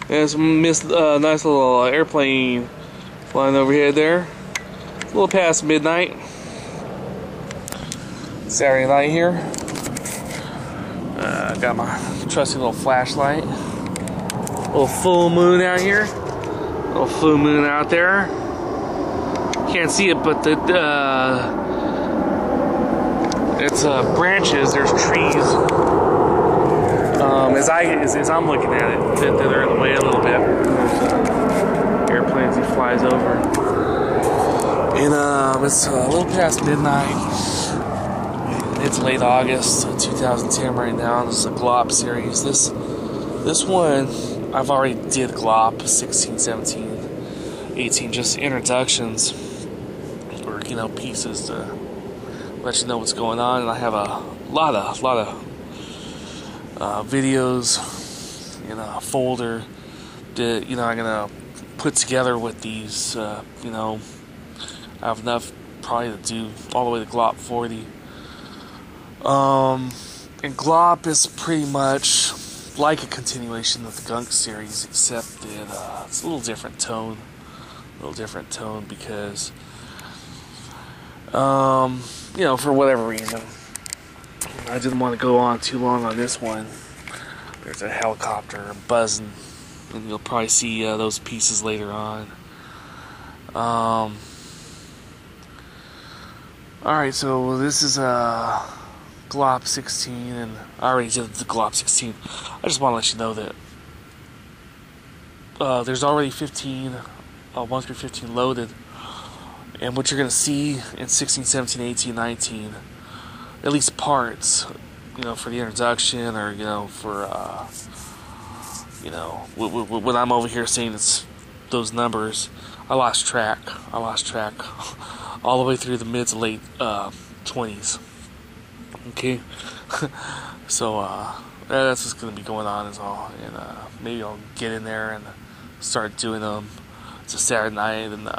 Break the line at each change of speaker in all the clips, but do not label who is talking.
There's nice little airplane flying overhead there. It's a little past midnight. Saturday night here. Got my trusty little flashlight. Little full moon out here. Little full moon out there. Can't see it, but the it's branches. There's trees. As I'm looking at it, they're in the way a little bit. There's airplanes he flies over, and it's a little past midnight. It's late August 2010 right now. This is a Glop series. This one I've already did Glop 16, 17, 18, just introductions or pieces to let you know what's going on. And I have a lot of videos in a folder that I'm gonna put together with these. I have enough probably to do all the way to Glop 40. And Glop is pretty much like a continuation of the Gunk series, except that it's a little different tone. Because for whatever reason, I didn't want to go on too long on this one. There's a helicopter buzzing, and you'll probably see those pieces later on. Alright, so this is Glop 16, and I already did the Glop 16. I just want to let you know that there's already 1 through 15 loaded, and what you're going to see in 16, 17, 18, 19, at least parts, for the introduction, or for when I'm over here saying it's those numbers, I lost track all the way through the mid to late 20s. Okay, so that's what's going to be going on is all, and maybe I'll get in there and start doing them. It's a Saturday night, and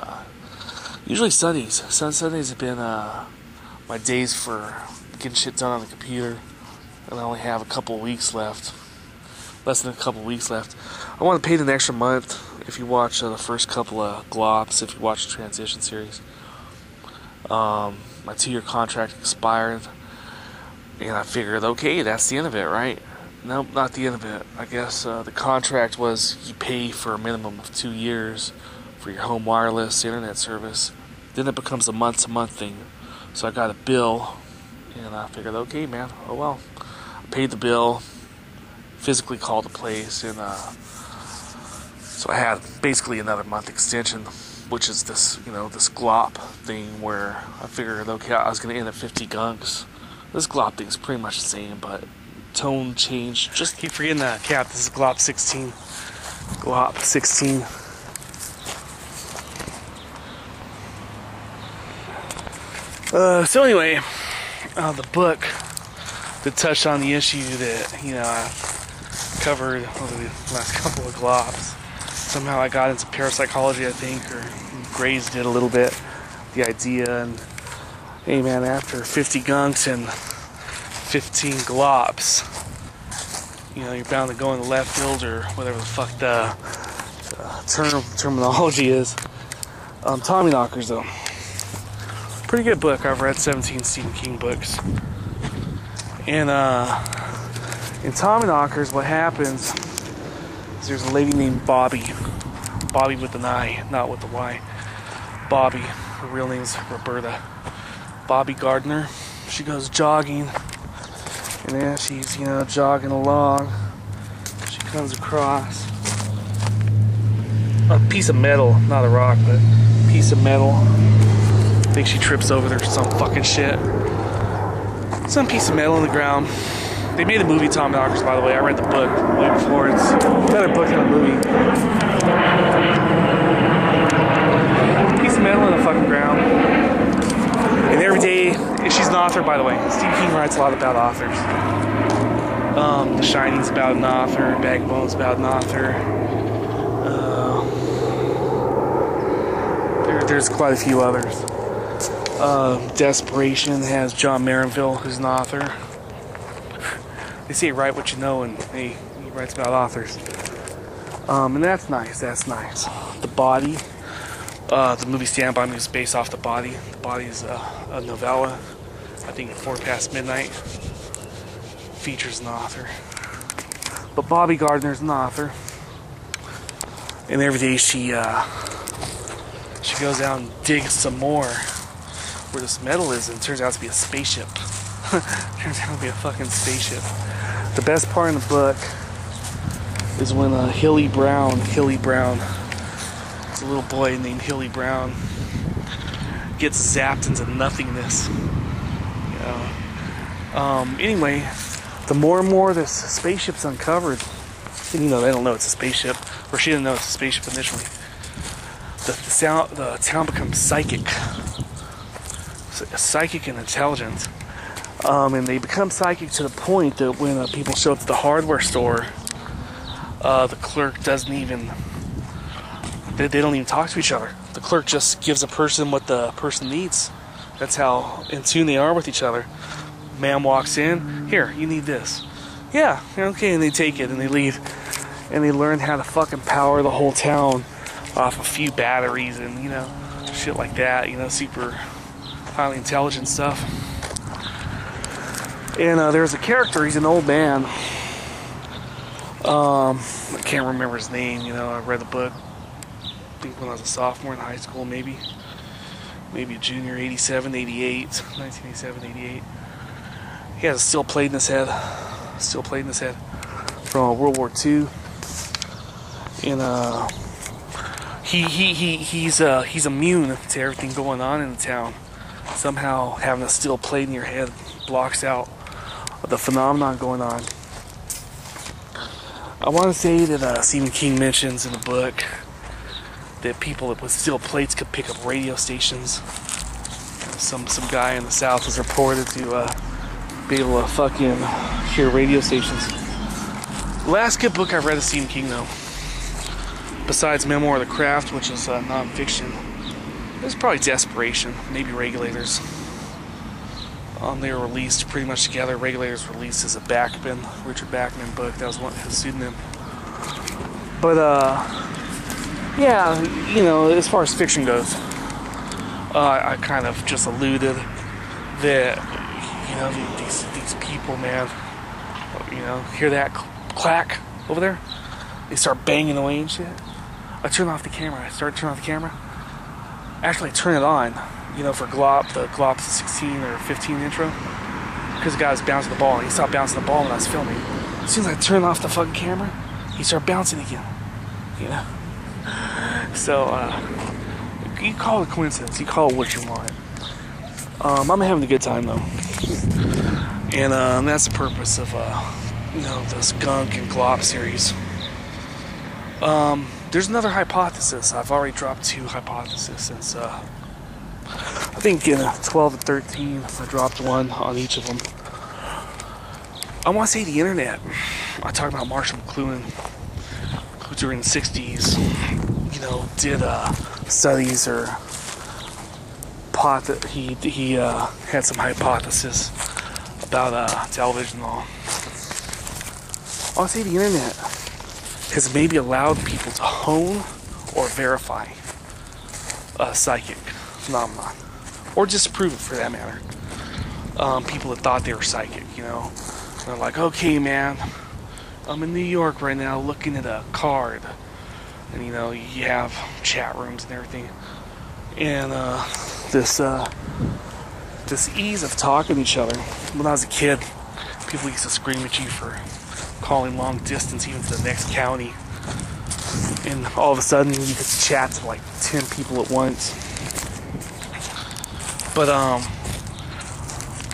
usually Sundays. Sundays have been my days for getting shit done on the computer, and I only have a couple of weeks left, less than a couple of weeks left. I want to pay an extra month if you watch the first couple of Glops, if you watch the Transition series. My 2-year contract expired. And I figured, okay, that's the end of it, right? Nope, not the end of it. I guess the contract was you pay for a minimum of 2 years for your home wireless internet service. Then it becomes a month-to-month thing. So I got a bill, and I figured, okay, man, oh well. I paid the bill, physically called the place, and so I had basically another month extension, which is this, this Glop thing where I figured, okay, I was going to end at 50 gunks. This Glop thing is pretty much the same, but tone change. Just keep forgetting that cap. This is Glop 16. Glop 16. So anyway, the book that touched on the issue that I covered over the last couple of Glops. Somehow I got into parapsychology, I think, or grazed it a little bit. The idea, and hey man, after 50 gunks and 15 Glops, you're bound to go in the left field, or whatever the fuck the terminology is. Tommy Knockers, though. Pretty good book. I've read 17 Stephen King books. And in Tommy Knockers, what happens is there's a lady named Bobby. Bobby with an I, not with the Y. Bobby. Her real name's Roberta. Bobby Gardner. She goes jogging, and as she's jogging along, she comes across a piece of metal, not a rock, but a piece of metal. I think she trips over there, some fucking shit. Some piece of metal in the ground. They made a movie, Tom Knockers, by the way. I read the book way before. It's a better book than a movie. Piece of metal in the fucking ground. And every day, she's an author, by the way. Stephen King writes a lot about authors. The Shining's about an author. Backbone's about an author. There's quite a few others. Desperation has John Marinville, who's an author. They say write what you know, and he writes about authors. And that's nice. That's nice. The Body. The movie Stand By Me is based off The Body. The Body is a novella. I think 4 Past Midnight. Features an author. But Bobby Gardner's an author. And every day she goes out and digs some more where this metal is, and it turns out to be a spaceship. Turns out to be a fucking spaceship. The best part in the book is when Hilly Brown, it's a little boy named Hilly Brown, gets zapped into nothingness. You know. Anyway, the more and more this spaceship's uncovered, you know, they don't know it's a spaceship, or she didn't know it's a spaceship initially. The town becomes psychic and intelligent, and they become psychic to the point that when people show up at the hardware store, the clerk doesn't even. They don't even talk to each other. The clerk just gives a person what the person needs. That's how in tune they are with each other. Man walks in, here, you need this. Yeah, okay, and they take it and they leave. And they learn how to fucking power the whole town off a few batteries and, you know, shit like that, you know, super highly intelligent stuff. And there's a character, he's an old man. I can't remember his name, you know, I read the book, I think when I was a sophomore in high school, maybe a junior, 87, 88, 1987, 88. He has a steel plate in his head, from World War II. And he's immune to everything going on in the town. Somehow having a steel plate in your head blocks out the phenomenon going on. I want to say that Stephen King mentions in the book that people with steel plates could pick up radio stations. Some guy in the South was reported to be able to fucking hear radio stations. Last good book I read of Stephen King, though, besides Memoir of the Craft, which is non-fiction, it was probably Desperation, maybe Regulators. They were released pretty much together. Regulators released as a Richard Bachman book. That was his pseudonym. But yeah, you know, as far as fiction goes, I kind of just alluded that, you know, these people, man, you know, hear that clack over there? They start banging away and shit. I turn off the camera. Actually, I turn it on, you know, for Glop. The Glop's 16 or 15 intro. Because the guy was bouncing the ball. And he stopped bouncing the ball when I was filming. As soon as I turned off the fucking camera, he started bouncing again. You know? So, you call it a coincidence. You call it what you want. I'm having a good time, though. And that's the purpose of, you know, this Gunk and Glop series. There's another hypothesis. I've already dropped 2 hypotheses since, I think in 12 and 13, I dropped 1 on each of them. I want to say the internet. I talk about Marshall McLuhan, who during the 60s, you know, did studies or he had some hypothesis about television and all. I want to say the internet has maybe allowed people to hone or verify a psychic phenomenon, or disprove it for that matter. People that thought they were psychic, you know, they're like, okay, man, I'm in New York right now looking at a card, and you know, you have chat rooms and everything, and this ease of talking to each other. When I was a kid, people used to scream at you for calling long distance, even to the next county, and all of a sudden you could chat to like 10 people at once. But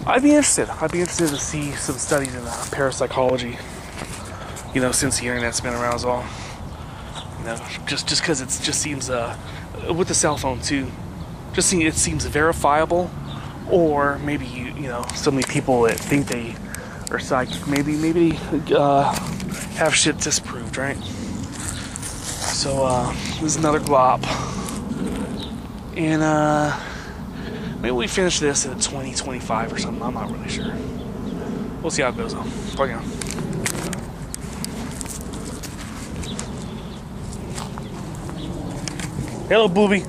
I'd be interested to see some studies in parapsychology, you know, since the internet's been around as well. You know, just because it just seems with the cell phone too, it seems verifiable. Or maybe you know, so many people that think they are psychic, maybe have shit disproved, right? So this is another Glop, and maybe we finish this at 2025 or something. I'm not really sure. We'll see how it goes though. Plug in. Hello, booby.